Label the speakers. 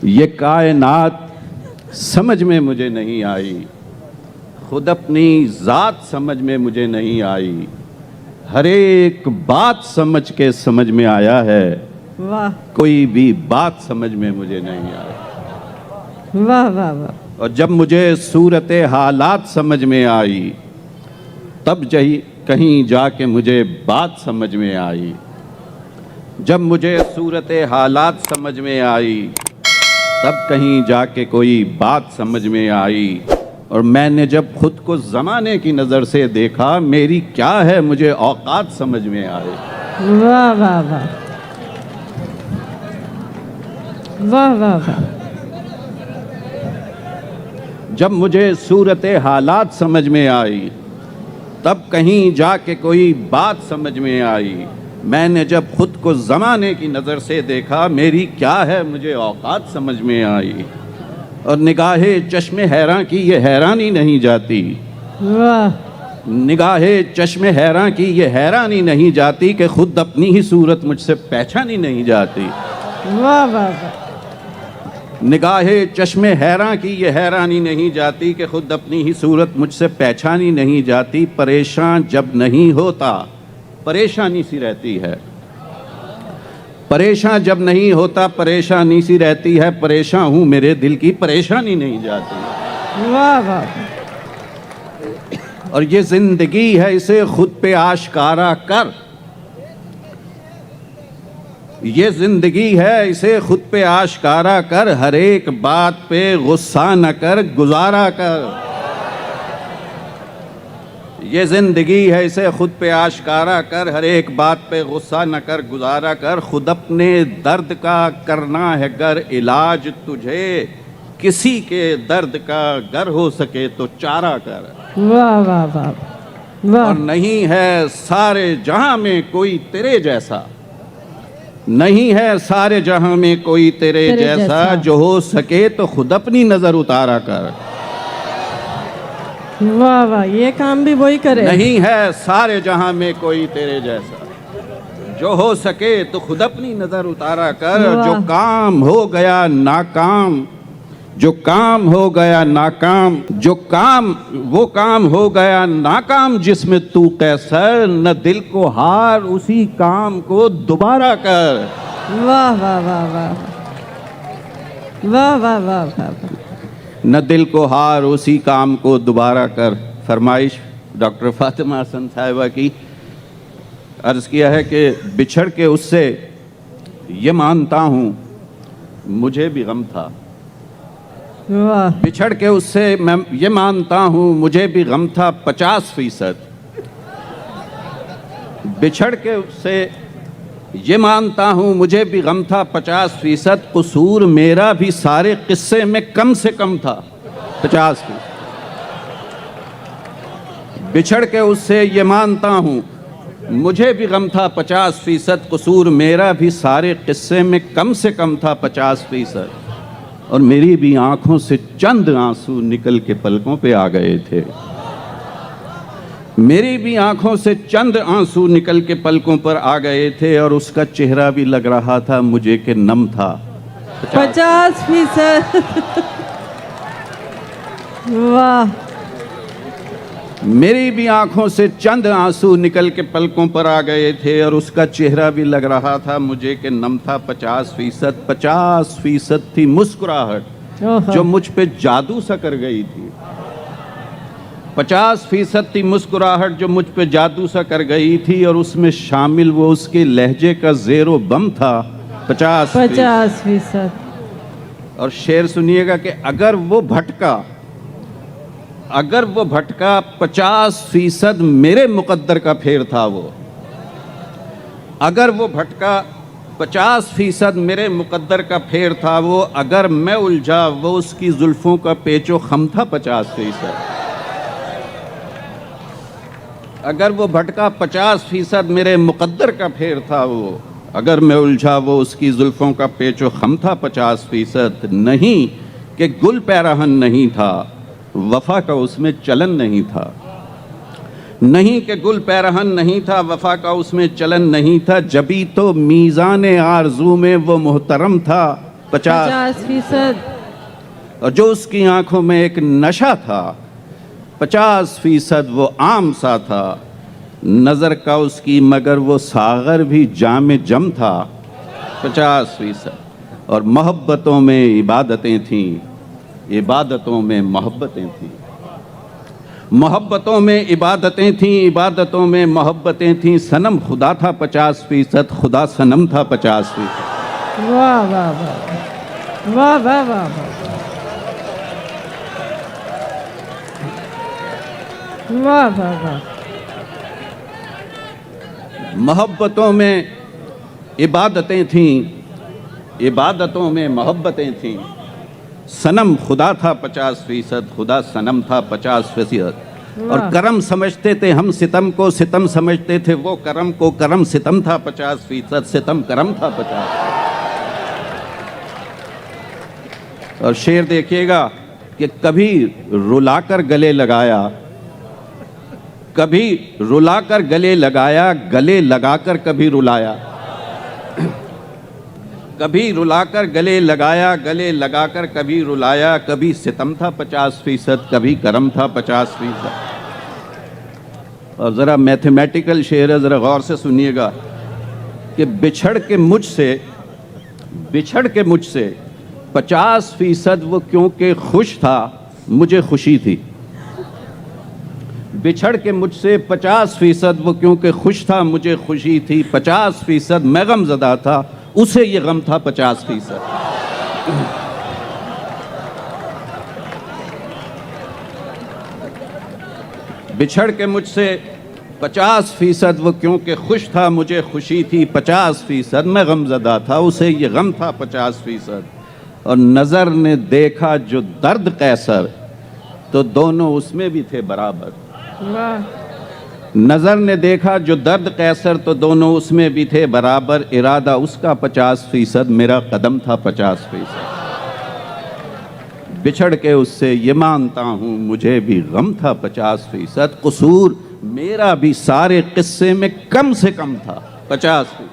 Speaker 1: ये कायनात समझ में मुझे नहीं आई, खुद अपनी ज़ात समझ में मुझे नहीं आई, हर एक बात समझ के समझ में आया है,
Speaker 2: वाह
Speaker 1: कोई भी बात समझ में मुझे नहीं आई।
Speaker 2: वाह वाह वाह।
Speaker 1: और जब मुझे सूरत हालात समझ में आई, तब कहीं जाके मुझे बात समझ में आई। जब मुझे सूरत हालात समझ में आई, तब कहीं जाके कोई बात समझ में आई। और मैंने जब खुद को ज़माने की नज़र से देखा, मेरी क्या है मुझे औकात समझ में आई।
Speaker 2: वाह वाह वाह वाह वाह वाह।
Speaker 1: जब मुझे सूरत हालात समझ में आई, तब कहीं जाके कोई बात समझ में आई। मैंने जब खुद को ज़माने की नज़र से देखा, मेरी क्या है मुझे औकात समझ में आई। और निगाहे चश्मे हैरां की ये हैरानी नहीं जाती,
Speaker 2: वाह
Speaker 1: निगाहे चश्मे हैरां की ये हैरानी नहीं जाती कि खुद अपनी ही सूरत मुझसे पहचानी नहीं जाती।
Speaker 2: वाह वाह वाह।
Speaker 1: निगाहे चश्मे हैरां की ये हैरानी नहीं जाती कि खुद अपनी ही सूरत मुझसे पहचानी नहीं जाती। परेशान जब नहीं होता, परेशानी सी रहती है। परेशान जब नहीं होता, परेशानी सी रहती है। परेशान हूँ मेरे दिल की परेशानी नहीं जाती।
Speaker 2: वाह वाह।
Speaker 1: और ये जिंदगी है, इसे खुद पे आश्कारा कर। ये जिंदगी है, इसे खुद पे आश्कारा कर। हर एक बात पे गुस्सा न कर, गुजारा कर। ये जिंदगी है, इसे खुद पे आश्कारा कर। हर एक बात पे गुस्सा न कर, गुजारा कर। खुद अपने दर्द का करना है गर इलाज, तुझे किसी के दर्द का गर हो सके तो चारा कर।
Speaker 2: वाह वाह वाह वाह।
Speaker 1: और नहीं है सारे जहां में कोई तेरे जैसा, नहीं है सारे जहां में कोई तेरे जैसा। जो हो सके तो खुद अपनी नजर उतारा कर।
Speaker 2: वाह वाह, ये काम भी वही करे।
Speaker 1: नहीं है सारे जहां में कोई तेरे जैसा, जो हो सके तो खुद अपनी नजर उतारा कर। जो काम हो गया नाकाम, जो काम हो गया नाकाम, जो काम वो काम हो गया नाकाम जिसमें तू कैसर, न दिल को हार उसी काम को दोबारा कर।
Speaker 2: वाह वाह वाह वाह वाह वाह वाह वाह।
Speaker 1: न दिल को हार उसी काम को दोबारा कर। फरमाइश डॉक्टर फातिमा हसन साहिबा की। अर्ज़ किया है कि बिछड़ के उससे ये मानता हूँ मुझे भी गम था।
Speaker 2: वाह।
Speaker 1: बिछड़ के उससे मैं ये मानता हूँ मुझे भी गम था 50%। बिछड़ के उससे ये मानता हूँ मुझे भी गम था 50%। कसूर मेरा भी सारे किस्से में कम से कम था 50%। बिछड़ के उससे ये मानता हूँ मुझे भी गम था 50%। कसूर मेरा भी सारे किस्से में कम से कम था 50%। और मेरी भी आंखों से चंद आंसू निकल के पलकों पे आ गए थे। मेरी भी आंखों से चंद आंसू निकल के पलकों पर आ गए थे। और उसका चेहरा भी लग रहा था मुझे कि नम था
Speaker 2: 50%। वाह।
Speaker 1: मेरी भी आंखों से चंद आंसू निकल के पलकों पर आ गए थे। और उसका चेहरा भी लग रहा था मुझे कि नम था 50%। 50% थी मुस्कुराहट जो मुझ पे जादू सा कर गई थी। 50% थी मुस्कुराहट जो मुझ पे जादू सा कर गई थी। और उसमें शामिल वो उसके लहजे का ज़ेरो बम था 50%। और शेर सुनिएगा कि अगर वो भटका 50% मेरे मुकद्दर का फेर था वो। अगर वो भटका 50% मेरे मुकद्दर का फेर था वो। अगर मैं उलझा वो उसकी जुल्फों का पेचो खम था 50%। अगर वो भटका 50% मेरे मुकद्दर का फेर था वो। अगर मैं उलझा वो उसकी जुल्फों का पेचो खम था 50%। नहीं कि गुल पैराहन नहीं था, वफा का उसमें चलन नहीं था। नहीं कि गुल पैरहन नहीं था, वफा का उसमें चलन नहीं था। जबी तो मीज़ान आरज़ू में वो मोहतरम था 50
Speaker 2: 50%।
Speaker 1: और जो उसकी आंखों में एक नशा था 50% वो आम सा था, नज़र का उसकी मगर वो सागर भी जाम जम था 50%। और मोहब्बतों में इबादतें थीं, इबादतों में मोहब्बतें थीं, मोहब्बतों में इबादतें थीं, इबादतों में मोहब्बतें थीं। सनम खुदा था 50%, खुदा सनम था 50%।
Speaker 2: वाह वाह वाह वाह वाह वाह वाह वाह वाह।
Speaker 1: मोहब्बतों में इबादतें थीं, इबादतों में मोहब्बतें थीं। सनम खुदा था 50%, खुदा सनम था 50%। और करम समझते थे हम सितम को, सितम समझते थे वो करम को, करम सितम था 50%, सितम करम था 50%। और शेर देखिएगा कि कभी रुलाकर गले लगाया, कभी रुलाकर गले लगाया, गले लगाकर कभी रुलाया, कभी रुलाकर गले लगाया, गले लगाकर कभी रुलाया। कभी सितम था 50%, कभी करम था 50%। और ज़रा मैथमेटिकल शेर है, ज़रा गौर से सुनिएगा कि बिछड़ के मुझसे 50% वो क्योंकि खुश था, मुझे खुशी थी। बिछड़ के मुझसे 50% वो क्योंकि खुश था, मुझे खुशी थी। 50% मैं गमज़दा था, उसे ये गम था 50%। बिछड़ के मुझसे 50% वो क्योंकि खुश था, मुझे खुशी थी। 50% मैं गमज़दा था, उसे ये गम था 50%। और नज़र ने देखा जो दर्द कैसर, तो दोनों उसमें भी थे बराबर। नज़र ने देखा जो दर्द कैसर, तो दोनों उसमें भी थे बराबर। इरादा उसका 50%, मेरा कदम था 50%। बिछड़ के उससे ये मानता हूँ, मुझे भी गम था 50%। कसूर मेरा भी सारे किस्से में कम से कम था 50%।